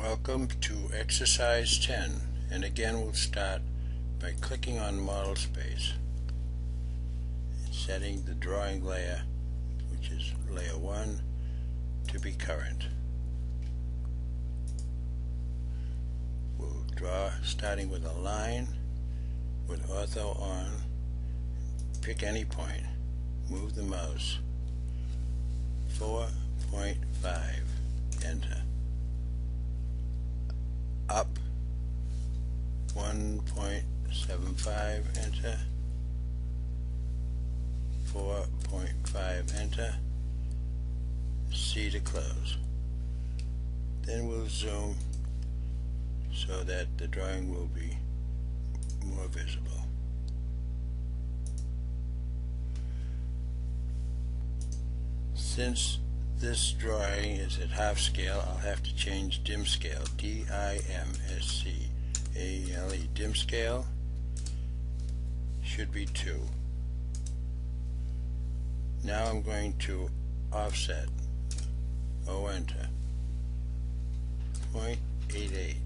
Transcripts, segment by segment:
Welcome to exercise 10, and again we'll start by clicking on model space and setting the drawing layer, which is layer 1, to be current. We'll draw starting with a line with ortho on. Pick any point, move the mouse 4.5, enter. Up 1.75, enter. 4.5, enter. C to close. Then we'll zoom so that the drawing will be more visible. Since this drawing is at half scale, I'll have to change dim scale, D-I-M-S-C-A-L-E. Dim scale should be 2. Now I'm going to offset, enter, 0.88.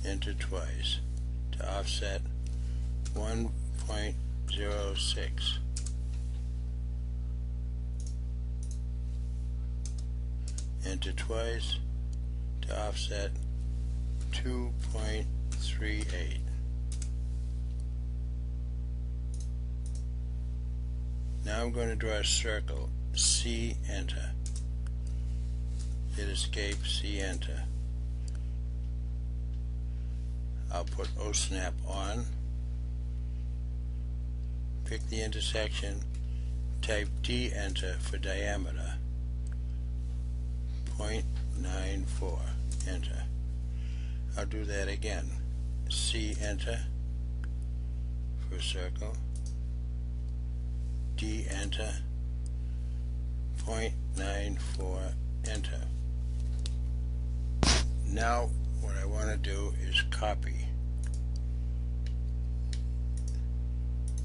Enter twice to offset 1.06. Enter twice to offset 2.38. Now I'm going to draw a circle, C, enter. Hit escape, C, enter. I'll put O-snap on. Pick the intersection, type D, enter for diameter, 0.94, enter. I'll do that again. C, enter for circle, D, enter, 0.94, enter. Now what I want to do is copy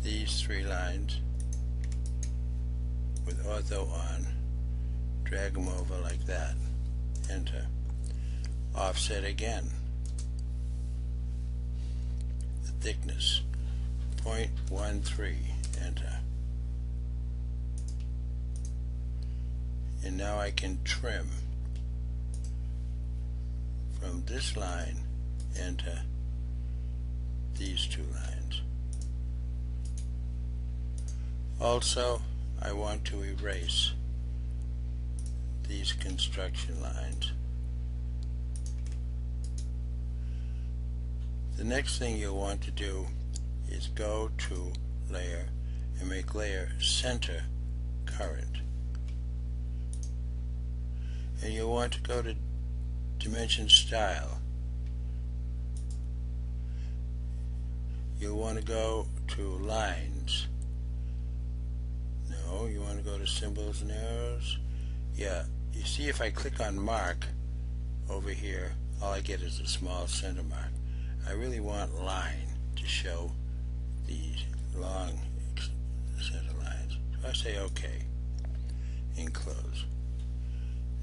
these 3 lines with ortho on, drag them over like that, enter. Offset again, the thickness 0.13, enter. And now I can trim from this line, enter, these 2 lines. Also, I want to erase these construction lines. The next thing you'll want to do is go to layer and make layer center current. And you'll want to go to dimension style. You'll want to go to lines. No, you want to go to symbols and arrows. Yeah, you see if I click on mark over here, all I get is a small center mark. I really want line to show these long center lines. So I say OK and close.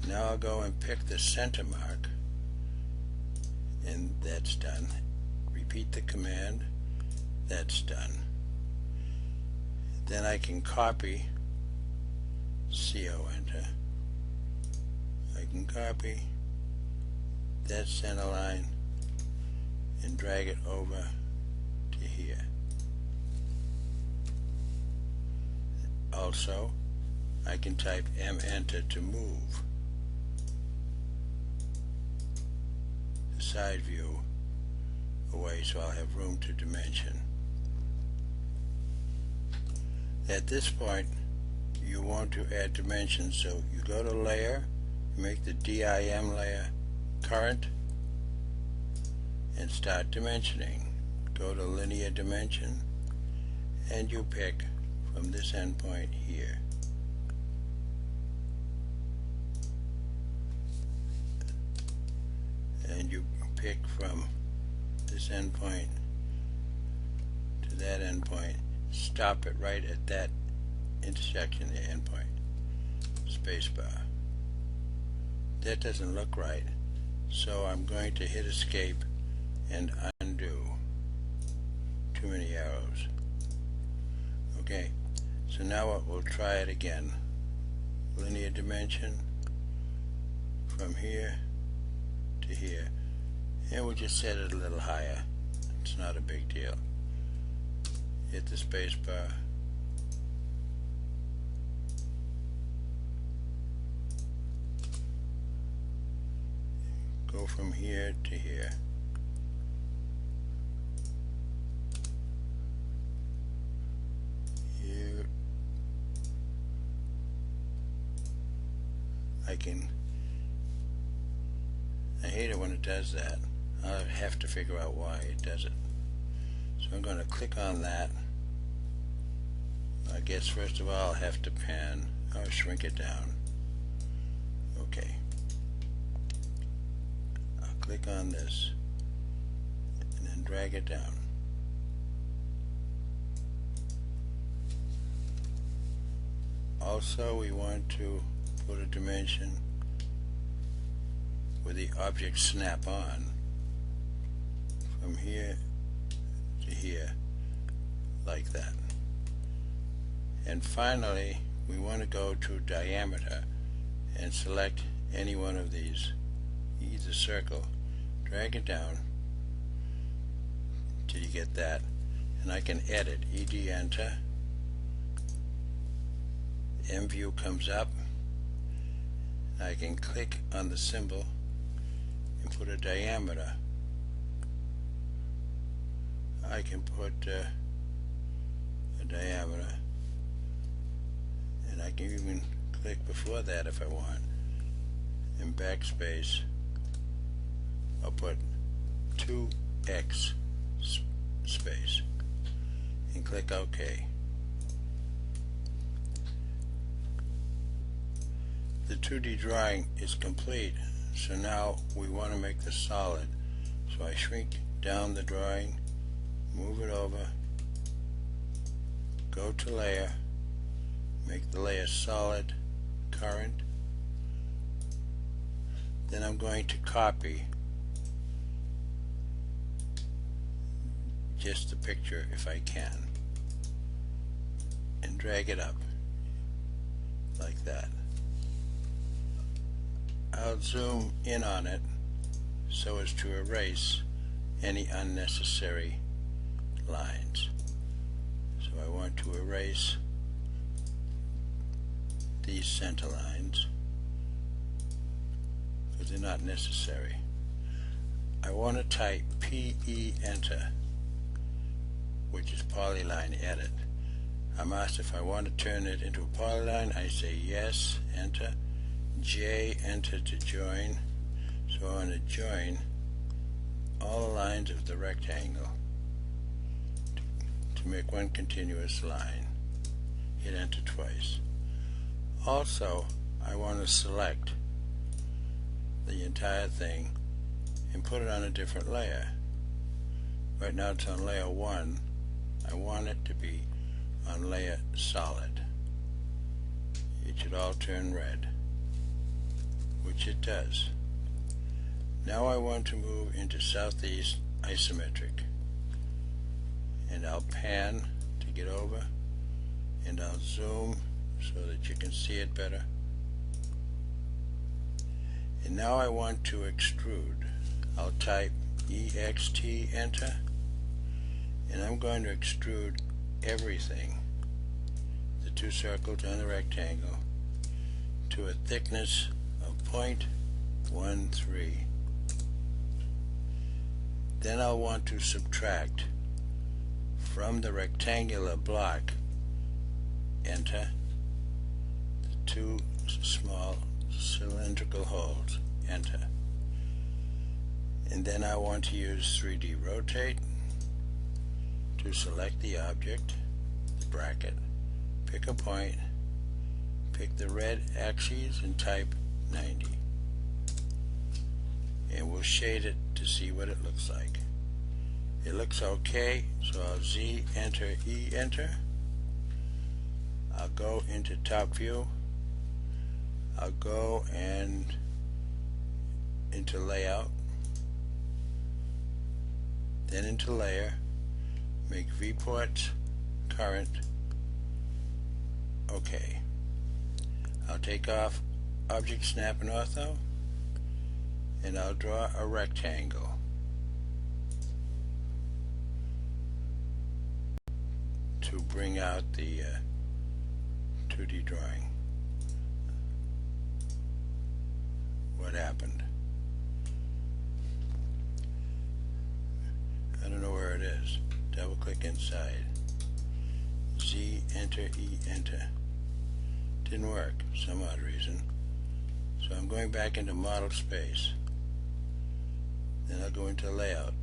Now I'll go and pick the center mark, and that's done. Repeat the command, that's done. Then I can copy, CO, enter. I can copy that center line and drag it over to here. Also, I can type M, enter to move the side view away so I'll have room to dimension. At this point, you want to add dimensions, so you go to layer, make the DIM layer current, and start dimensioning. Go to linear dimension, and you pick from this endpoint here. And you pick from this endpoint to that endpoint. Stop it right at that intersection, the endpoint. spacebar. That doesn't look right, so I'm going to hit escape and undo. Too many arrows. Okay, so now we'll try it again. Linear dimension from here to here, and we'll just set it a little higher. It's not a big deal. Hit the space bar. Go from here to here. Here. I hate it when it does that. I'll have to figure out why it does it. So I'm going to click on that. I guess first of all I'll have to pan or shrink it down. Okay. I'll click on this and then drag it down. Also, we want to put a dimension where the object snap on from here to here, like that. And finally, we want to go to diameter and select any one of these, either circle, drag it down till you get that, and I can edit, ED enter, M view comes up, I can click on the symbol and put a diameter. I can put a diameter, and I can even click before that if I want. In backspace, I'll put 2x space and click OK. The 2D drawing is complete, so now we want to make this solid. So I shrink down the drawing, move it over, go to layer, make the layer solid, current. Then I'm going to copy just the picture if I can and drag it up like that. I'll zoom in on it so as to erase any unnecessary lines. So I want to erase these center lines because they're not necessary. I want to type PE enter, which is polyline edit. I'm asked if I want to turn it into a polyline. I say yes, enter. J, enter to join. So I want to join all the lines of the rectangle to make one continuous line. Hit enter twice. Also, I want to select the entire thing and put it on a different layer. Right now it's on layer 1. I want it to be on layer solid. It should all turn red, which it does. Now I want to move into southeast isometric, and I'll pan to get over, and I'll zoom so that you can see it better. And now I want to extrude. I'll type EXT enter, and I'm going to extrude everything, the two circles and the rectangle, to a thickness of 0.13. Then I'll want to subtract from the rectangular block, enter, the two small cylindrical holes, enter. And then I want to use 3D rotate to select the object, the bracket, pick a point, pick the red axes and type 90. And we'll shade it to see what it looks like. It looks okay, so I'll Z, enter, E, enter. I'll go into top view. I'll go and into layout, then into layer, make viewports current. OK. I'll take off object snap and ortho, and I'll draw a rectangle. To bring out the 2D drawing. What happened? I don't know where it is. Double click inside. Z, enter, E, enter. Didn't work, some odd reason. So I'm going back into model space. Then I'll go into layout.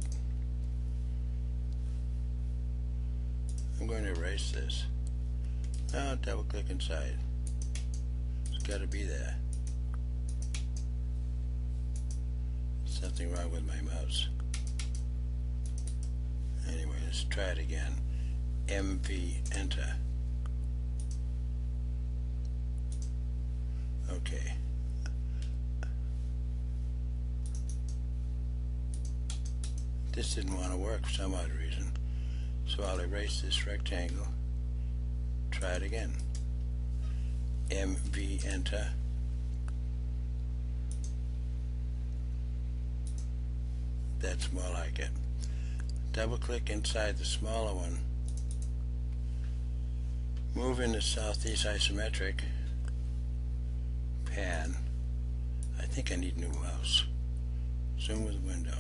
I'm going to erase this. Now double click inside. It's got to be there. Something wrong with my mouse. Anyway, let's try it again. MV, enter. Okay. This didn't want to work for some odd reason. So I'll erase this rectangle. Try it again. MV, enter. That's more like it. Double click inside the smaller one. Move into southeast isometric. Pan. I think I need a new mouse. Zoom with window.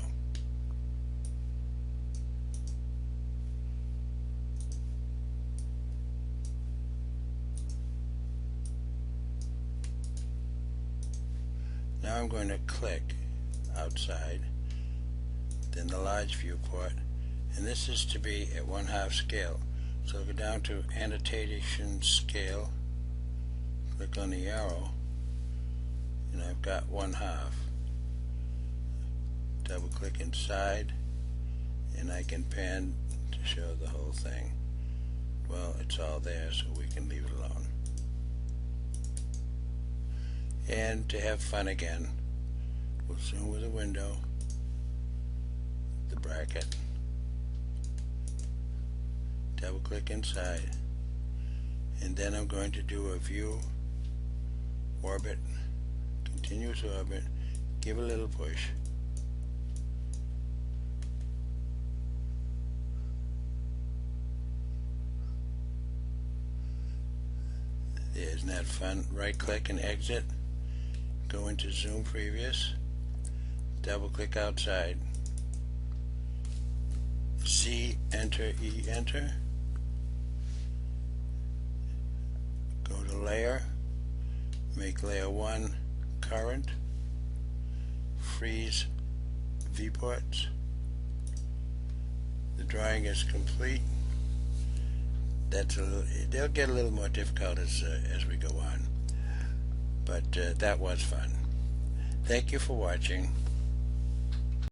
Now I'm going to click outside, then the large viewport, and this is to be at 1/2 scale. So I'll go down to annotation scale, click on the arrow, and I've got 1/2. Double click inside, and I can pan to show the whole thing. Well, it's all there, so we can leave it alone. And to have fun again, we'll zoom with a window, the bracket, double click inside, and then I'm going to do a view, orbit, continuous orbit, give a little push. Isn't that fun? Right click and exit. Go into zoom previous, double click outside, Z, enter, E, enter, go to layer, make layer 1 current, freeze viewports. The drawing is complete. They'll get a little more difficult as we go on. But that was fun. Thank you for watching.